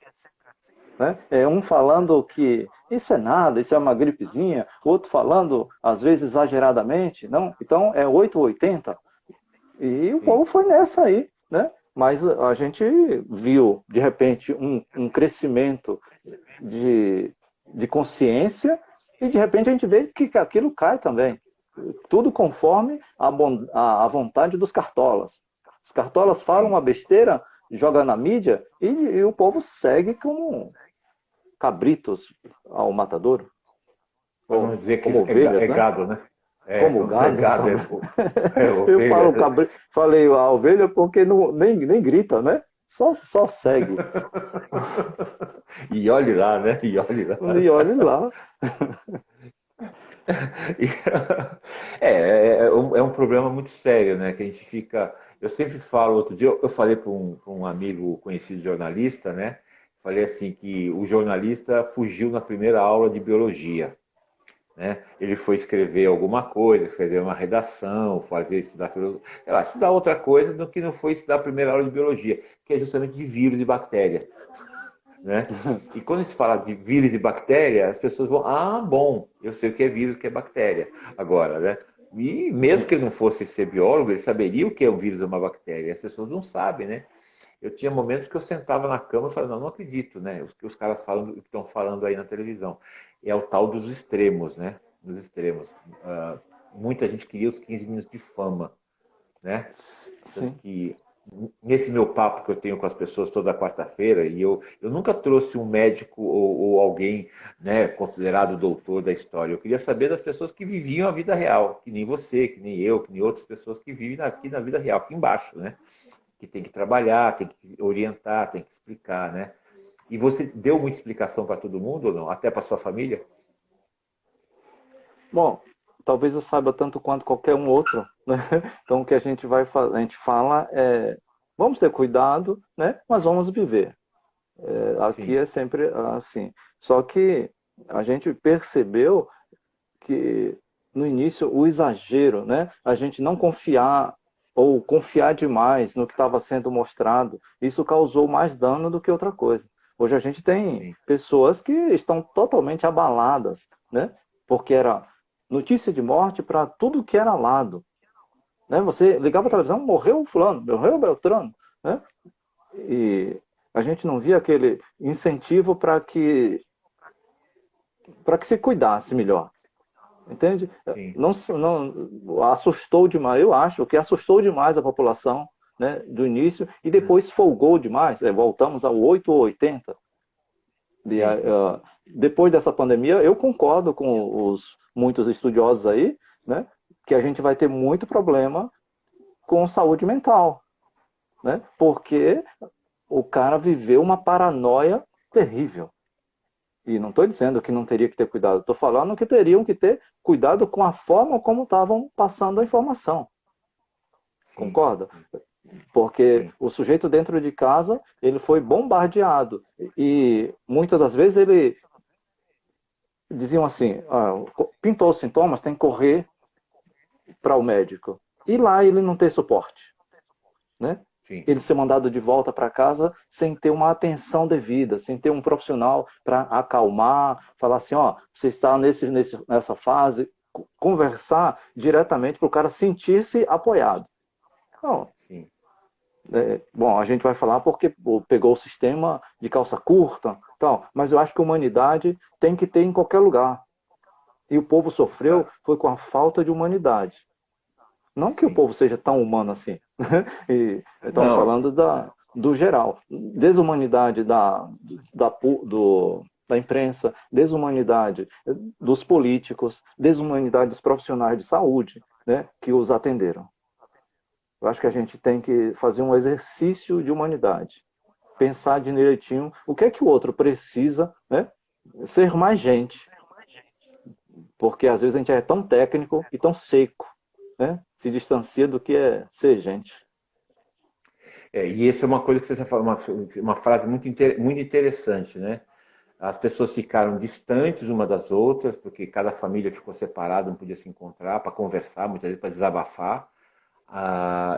Né? Um falando que isso é nada, isso é uma gripezinha, outro falando, às vezes exageradamente, não? Então é 8 ou 80. E o Sim. povo foi nessa aí, né? Mas a gente viu, de repente, um crescimento de consciência e, de repente, a gente vê que aquilo cai também. Tudo conforme a vontade dos cartolas. Os cartolas falam Sim. uma besteira, jogam na mídia e o povo segue como cabritos ao matadouro, Para ou não dizer que como ovelhas, é né? gado, né? Como Não é gado gado, também. é Eu ovelha. falo falei a ovelha porque nem grita, né? Só segue. E olhe lá, né? E olhe lá. E olhe lá. É um problema muito sério, né? Que a gente fica. Eu sempre falo, outro dia eu falei para um amigo conhecido jornalista, né? Falei assim que o jornalista fugiu na primeira aula de biologia. Né? Ele foi escrever alguma coisa, fazer uma redação, fazer estudar filosofia, sei lá, estudar outra coisa do que não foi estudar a primeira aula de biologia, que é justamente de vírus e bactéria. Né? E quando se fala de vírus e bactéria, as pessoas vão, bom, eu sei o que é vírus, o que é bactéria. Agora, né? E mesmo que ele não fosse ser biólogo, ele saberia o que é um vírus ou uma bactéria. As pessoas não sabem, né? Eu tinha momentos que eu sentava na cama e falava, não acredito, né? O que os caras falam, o que estão falando aí na televisão. É o tal dos extremos, né? Dos extremos. Muita gente queria os 15 minutos de fama, né? Tanto Sim. que nesse meu papo que eu tenho com as pessoas toda quarta-feira, e eu nunca trouxe um médico ou alguém, né, considerado doutor da história. Eu queria saber das pessoas que viviam a vida real, que nem você, que nem eu, que nem outras pessoas que vivem aqui na vida real, aqui embaixo, né? Que tem que trabalhar, tem que orientar, tem que explicar, né? E você deu muita explicação para todo mundo ou não? Até para sua família? Bom, talvez eu saiba tanto quanto qualquer um outro, né? Então o que a gente a gente fala é, vamos ter cuidado, né? Mas vamos viver. Aqui Sim, é sempre assim. Só que a gente percebeu que no início o exagero, né? A gente não confiar ou confiar demais no que estava sendo mostrado, isso causou mais dano do que outra coisa. Hoje a gente tem sim, pessoas que estão totalmente abaladas, né? Porque era notícia de morte para tudo que era lado, né? Você ligava a sim, televisão, morreu fulano, morreu Beltrano, né? E a gente não via aquele incentivo para que se cuidasse melhor. Entende? sim. Não, não assustou demais, eu acho que assustou demais a população, né, do início e Hum, depois folgou demais. Voltamos ao 8 ou 80. sim, sim. Depois dessa pandemia, eu concordo com muitos estudiosos aí, né, que a gente vai ter muito problema com saúde mental, né, porque o cara viveu uma paranoia terrível. E não estou dizendo que não teria que ter cuidado, estou falando que teriam que ter cuidado com a forma como estavam passando a informação. Sim, Concorda? sim, Porque sim. o sujeito dentro de casa, ele foi bombardeado. E muitas das vezes ele diziam assim, pintou os sintomas, tem que correr para o médico. E lá ele não ter suporte, né? Sim. Ele ser mandado de volta para casa sem ter uma atenção devida, sem ter um profissional para acalmar, falar assim, ó, você está nessa fase, conversar diretamente para o cara sentir-se apoiado. Não, Sim. bom, a gente vai falar porque pegou o sistema de calça curta, tal, mas eu acho que a humanidade tem que ter em qualquer lugar. E o povo sofreu Exato. foi com a falta de humanidade. Não que o Sim. povo seja tão humano assim. E estamos Não, falando do geral. Desumanidade da imprensa, desumanidade dos políticos, desumanidade dos profissionais de saúde, né, que os atenderam. Eu acho que a sim. gente tem que fazer um exercício de humanidade. Pensar direitinho o que é que o outro precisa, né? Ser mais gente. Porque às vezes a gente é tão técnico e tão seco, né? Se distancia do que é ser gente. E essa é uma coisa que você falou, uma frase muito interessante, né? As pessoas ficaram distantes uma das outras, porque cada família ficou separada, não podia se encontrar para conversar, muitas vezes para desabafar.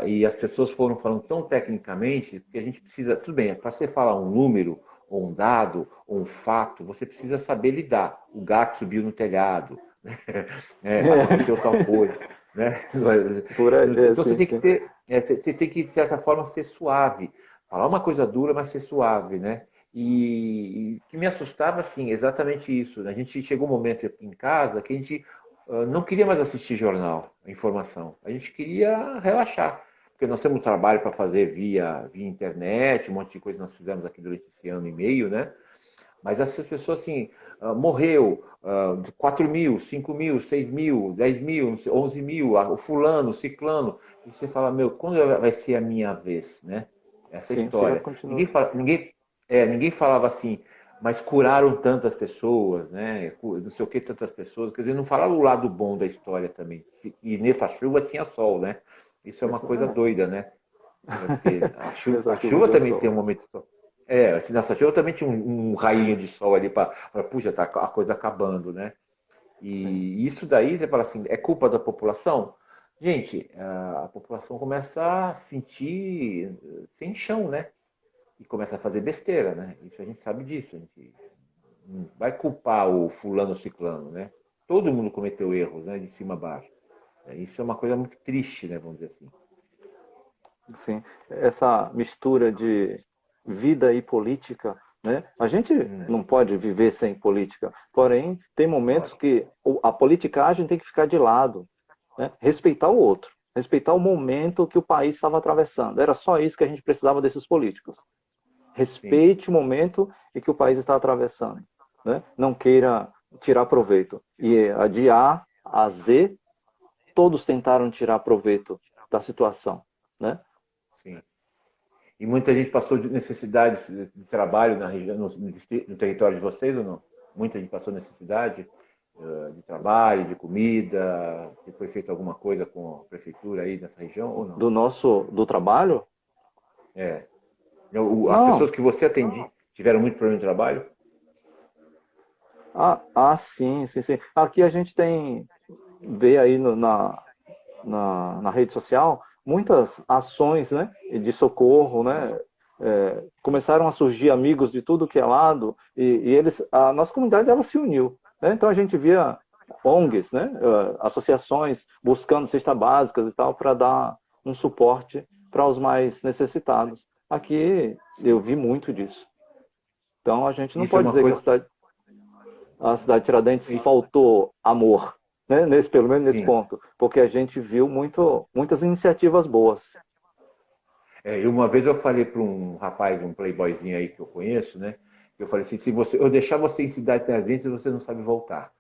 E as pessoas foram falando tão tecnicamente que a gente precisa, tudo bem, para você falar um número, ou um dado, ou um fato, você precisa saber lidar. O gato subiu no telhado, aconteceu tal coisa. Né? Por aí, Então você sim, tem que sim. ser, você tem que, de certa forma, ser suave. Falar uma coisa dura, mas ser suave, né? E o que me assustava, assim, exatamente isso. Né? A gente chegou um momento em casa que a gente não queria mais assistir jornal, a informação. A gente queria relaxar, porque nós temos um trabalho para fazer via internet, um monte de coisa que nós fizemos aqui durante esse ano e meio, né? Mas essas pessoas, assim, morreu 4 mil, 5 mil, 6 mil, 10 mil, 11 mil, o fulano, o ciclano. E você fala, meu, quando vai ser a minha vez, né? Essa Sim, você já história. continua. Ninguém falava assim, mas curaram tantas pessoas, né? Não sei o que, tantas pessoas. Quer dizer, não falava o lado bom da história também. E nessa chuva tinha sol, né? Isso é uma coisa doida, né? Porque Nessa a chuva chuva tinha também tem sol. um momento. Assim, nessa chuva também tinha um rainho de sol ali para. Puxa, tá a coisa acabando, né? Sim, E isso daí, você fala assim, é culpa da população? Gente, a população começa a sentir sem chão, né? E começa a fazer besteira, né? Isso a gente sabe disso. A gente não vai culpar o fulano ou ciclano, né? Todo mundo cometeu erros, né? De cima a baixo. Isso é uma coisa muito triste, né? Vamos dizer assim. sim. Essa mistura de vida e política, né? A gente Hum, não pode viver sem política. Porém, tem momentos pode. que a politicagem tem que ficar de lado, né? Respeitar o outro, respeitar o momento que o país estava atravessando. Era só isso que a gente precisava desses políticos. Sim, Respeite o momento em que o país está atravessando, né? Não queira tirar proveito. E de A a Z, todos tentaram tirar proveito da situação, né? sim. E muita gente passou de necessidades de trabalho na região, no território de vocês ou não? Muita gente passou necessidade? de trabalho, de comida? Foi feita alguma coisa com a prefeitura aí nessa região ou não? Do trabalho? É. As Não. pessoas que você atendeu tiveram muito problema de trabalho? Sim, sim, sim. Aqui a gente vê aí na rede social muitas ações, né, de socorro, né? Começaram a surgir amigos de tudo que é lado a nossa comunidade ela se uniu, né? Então a gente via ONGs, né, associações buscando cestas básicas e tal para dar um suporte para os mais necessitados. Aqui eu Sim. vi muito disso. Então a gente não Isso é pode uma dizer que coisa. a cidade de Tiradentes Isso, faltou amor, né? Pelo menos nesse sim. ponto, porque a gente viu muitas iniciativas boas. E uma vez eu falei para um rapaz, um playboyzinho aí que eu conheço, né? Eu falei assim, se eu deixar você em cidade Tiradentes, você não sabe voltar.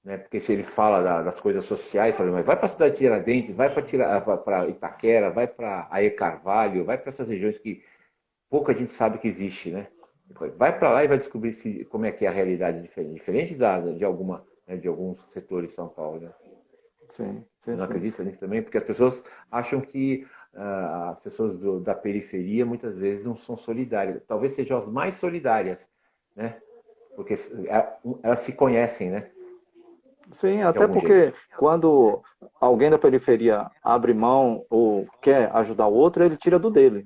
Né? Porque se ele fala das coisas sociais, fala, mas vai para a cidade de Tiradentes, vai para Itaquera, vai para Aê Carvalho, vai para essas regiões que pouca gente sabe que existe, né? Vai para lá e vai descobrir como é que é a realidade diferente de alguns setores de São Paulo, né? Sim, Você sim, não sim. acredita nisso também? Porque as pessoas acham que as pessoas da periferia muitas vezes não são solidárias. Talvez sejam as mais solidárias, né? Porque elas se conhecem, né? Sim, De até algum jeito. porque quando alguém da periferia abre mão ou quer ajudar o outro, ele tira do dele.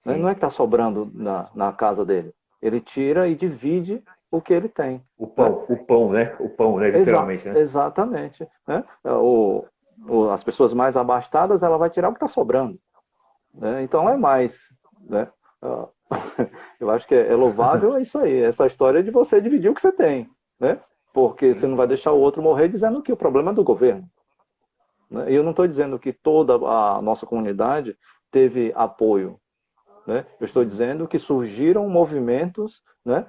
Né? Não Sim. é que está sobrando na casa dele. Ele tira e divide o que ele tem. Né? O pão, né? Literalmente, né? Exatamente. Né? As pessoas mais abastadas, ela vai tirar o que está sobrando. Né? Então é Sim. mais. Né? Ah, eu acho que é louvável é isso aí, essa história de você dividir o que você tem. Né? Porque você Sim. não vai deixar o outro morrer dizendo que o problema é do governo. Né? E eu não estou dizendo que toda a nossa comunidade teve apoio. Né? Eu estou dizendo que surgiram movimentos, né,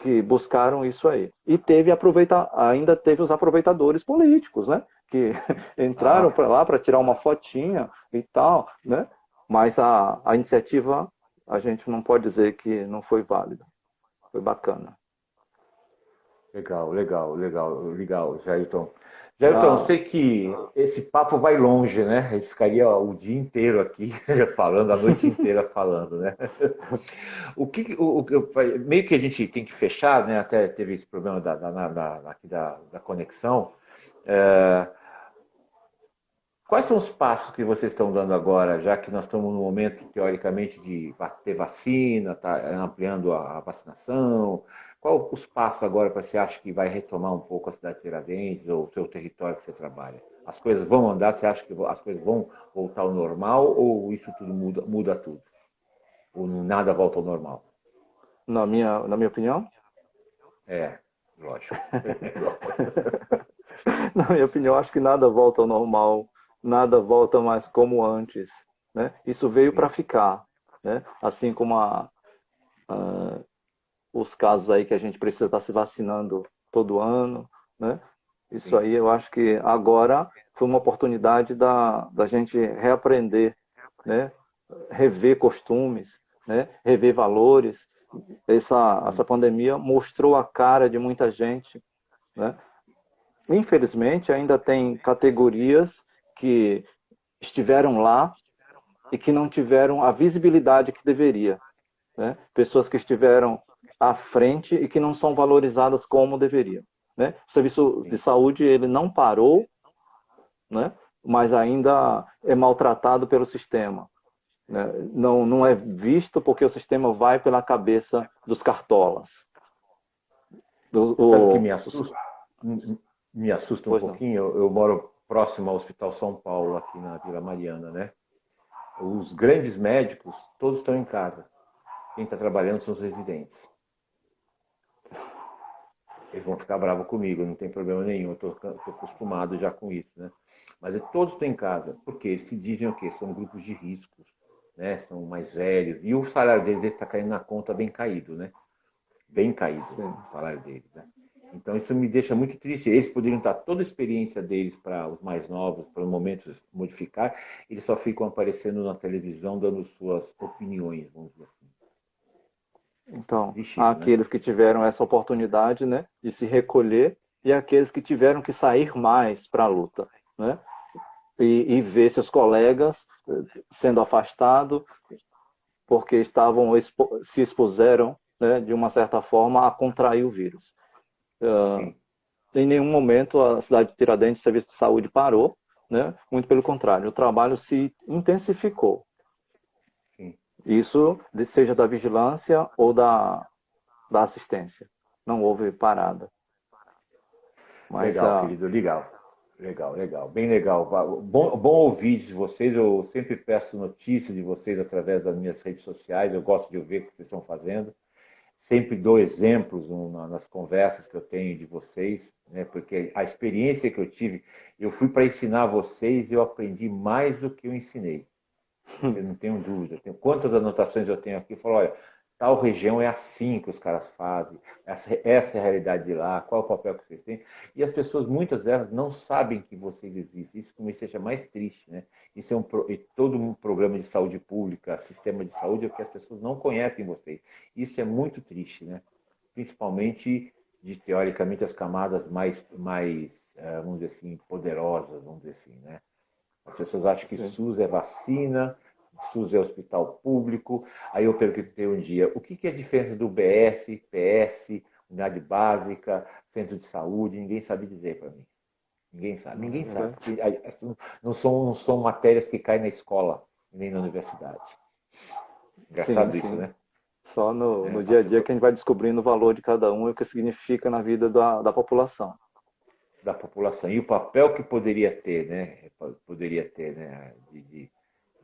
que buscaram isso aí. E ainda teve os aproveitadores políticos, né? Que entraram Ah, para lá para tirar uma fotinha e tal, né? Mas a iniciativa a gente não pode dizer que não foi válida. Foi bacana. legal, legal, legal, legal, Jailton. Jailton, eu Ah, sei que esse papo vai longe, né? A gente ficaria o dia inteiro aqui falando, a noite inteira falando, né? Meio que a gente tem que fechar, né? Até teve esse problema aqui da conexão. É, quais são os passos que vocês estão dando agora, já que nós estamos no momento, teoricamente, de ter vacina, tá ampliando a vacinação? Qual os passos agora para você acha que vai retomar um pouco a cidade de Tiradentes ou o seu território que você trabalha? As coisas vão andar? Você acha que as coisas vão voltar ao normal ou isso tudo muda tudo? Ou nada volta ao normal? na minha opinião, É, lógico. na minha opinião, acho que nada volta ao normal, nada volta mais como antes, né? Isso veio para Sim, ficar, né? Assim como a os casos aí que a gente precisa estar se vacinando todo ano, né? Isso sim, aí eu acho que agora foi uma oportunidade da gente reaprender, né? Rever costumes, né? Rever valores. Essa sim, pandemia mostrou a cara de muita gente, né? Infelizmente, ainda tem categorias que estiveram lá e que não tiveram a visibilidade que deveria, né? Pessoas que estiveram à frente e que não são valorizadas como deveriam, né? O serviço de sim. saúde ele não parou, né? Mas ainda é maltratado pelo sistema, né? Não é visto porque o sistema vai pela cabeça dos cartolas. Você sabe o que Os, me assusta um pois não. pouquinho? Eu moro próximo ao Hospital São Paulo, aqui na Vila Mariana, né? Os grandes médicos, todos estão em casa. Quem está trabalhando são os residentes. Eles vão ficar bravos comigo, não tem problema nenhum, eu estou acostumado já com isso, né? Mas todos estão em casa, porque eles se dizem o quê? São grupos de riscos, né? São mais velhos, e o salário deles está caindo na conta bem caído, né? Bem caído Sim. o salário deles, né? Então isso me deixa muito triste. Eles poderiam estar toda a experiência deles para os mais novos, para os momentos modificar, eles só ficam aparecendo na televisão dando suas opiniões, vamos dizer assim. Então, Existe há isso, né? aqueles que tiveram essa oportunidade, né, de se recolher e aqueles que tiveram que sair mais para a luta, né? E ver seus colegas sendo afastados porque se expuseram, né, de uma certa forma, a contrair o vírus. Sim, Em nenhum momento a cidade de Tiradentes, o serviço de saúde parou, né? Muito pelo contrário, o trabalho se intensificou. sim. Isso seja da vigilância ou da assistência. Não houve parada. Mas Legal, querido, legal. Legal, legal, bem legal. Bom ouvir de vocês. Eu sempre peço notícias de vocês através das minhas redes sociais. Eu gosto de ouvir o que vocês estão fazendo. Sempre dou exemplos nas conversas que eu tenho de vocês, né? Porque a experiência que eu tive, eu fui para ensinar vocês e eu aprendi mais do que eu ensinei. Você não tem dúvida. Quantas anotações eu tenho aqui? Eu falo, olha, tal região é assim que os caras fazem, essa é a realidade de lá, qual é o papel que vocês têm. E as pessoas, muitas delas, não sabem que vocês existem. Isso que me deixa mais triste, né? Isso é e todo um programa de saúde pública, sistema de saúde, é que as pessoas não conhecem vocês. Isso é muito triste, né? Principalmente teoricamente, as camadas mais, vamos dizer assim, poderosas, vamos dizer assim, né? As pessoas acham que sim. SUS é vacina, SUS é hospital público. Aí eu perguntei um dia, o que é a diferença do BS, PS, unidade básica, centro de saúde? Ninguém sabe dizer para mim. Ninguém sabe. Ninguém sabe. Porque não são matérias que caem na escola, nem na universidade. Sim, Engraçado isso, sim. né? Só no As dia a dia pessoas que a gente vai descobrindo o valor de cada um e o que significa na vida da população. da população. E o papel que poderia ter, né? Poderia ter, né?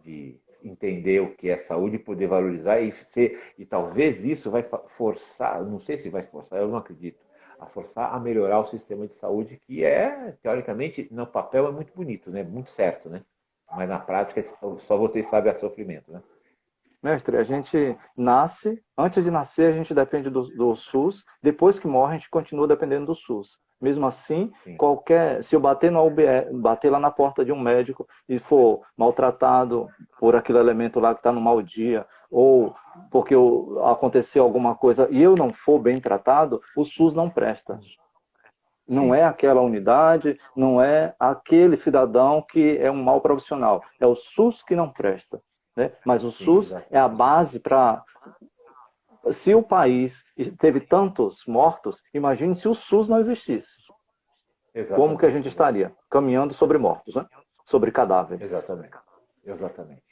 De entender o que é saúde e poder valorizar e talvez isso vai forçar, não sei se vai forçar, eu não acredito, a forçar a melhorar o sistema de saúde que teoricamente, no papel é muito bonito, né? Muito certo, né? Mas na prática só vocês sabem a sofrimento, né? Mestre, a gente nasce, antes de nascer a gente depende do SUS, depois que morre a gente continua dependendo do SUS. Mesmo assim, Sim, se eu bater na UBS, bater lá na porta de um médico e for maltratado por aquele elemento lá que está no mau dia, ou porque aconteceu alguma coisa e eu não for bem tratado, o SUS não presta. Não sim, é aquela unidade, não é aquele cidadão que é um mau profissional. É o SUS que não presta. Né? Mas o sim, SUS é a exatamente. base para. Se o país teve tantos mortos, imagine se o SUS não existisse. Como que a Exatamente, gente exatamente. estaria? Caminhando sobre mortos, né? Sobre cadáveres. Exatamente. Exatamente.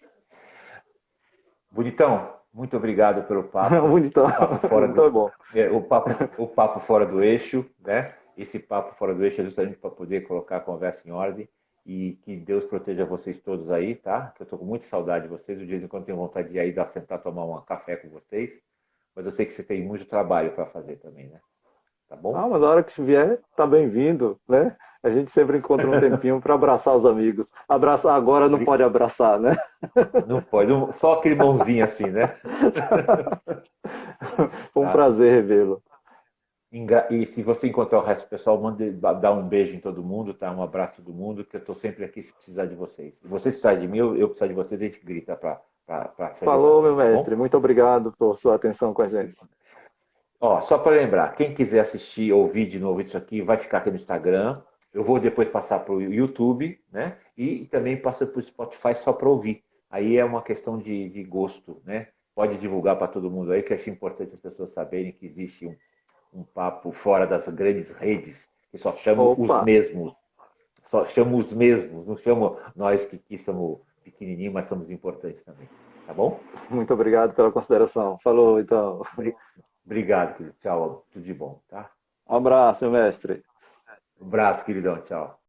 Bonitão, muito obrigado pelo papo. Bonitão. O papo fora Bonitão do, é bom. o papo fora do eixo, né? Esse papo fora do eixo é justamente para poder colocar a conversa em ordem e que Deus proteja vocês todos aí, tá? Que eu estou com muita saudade de vocês. De vez em quando tenho vontade de ir aí dar sentar tomar um café com vocês, mas eu sei que vocês têm muito trabalho para fazer também, né? Tá Ah, bom? mas a hora que vier, tá bem-vindo, né? A gente sempre encontra um tempinho para abraçar os amigos. Abraçar agora não pode abraçar, né? Não pode, só aquele mãozinho assim, né? Foi um Tá? prazer revê-lo. E se você encontrar o resto do pessoal, mande dar um beijo em todo mundo, tá? Um abraço a todo mundo, que eu estou sempre aqui se precisar de vocês. Se vocês precisarem de mim, eu precisar de vocês, a gente grita para se ajudar, Falou, meu tá bom? mestre. Muito obrigado por sua atenção com a gente. Ó, só para lembrar, quem quiser assistir, ouvir de novo isso aqui, vai ficar aqui no Instagram. Eu vou depois passar para o YouTube, né? E também passa para o Spotify só para ouvir. Aí é uma questão de gosto, né? Pode divulgar para todo mundo aí, que acho importante as pessoas saberem que existe um papo fora das grandes redes, que só chamam os Opa, mesmos. Só chamo os mesmos, não chamo nós que somos pequenininhos, mas somos importantes também. Tá bom? muito obrigado pela consideração. Falou, então. Obrigado, querido. Tchau. Tudo de bom, tá? Um abraço, meu mestre. Um abraço, queridão. Tchau.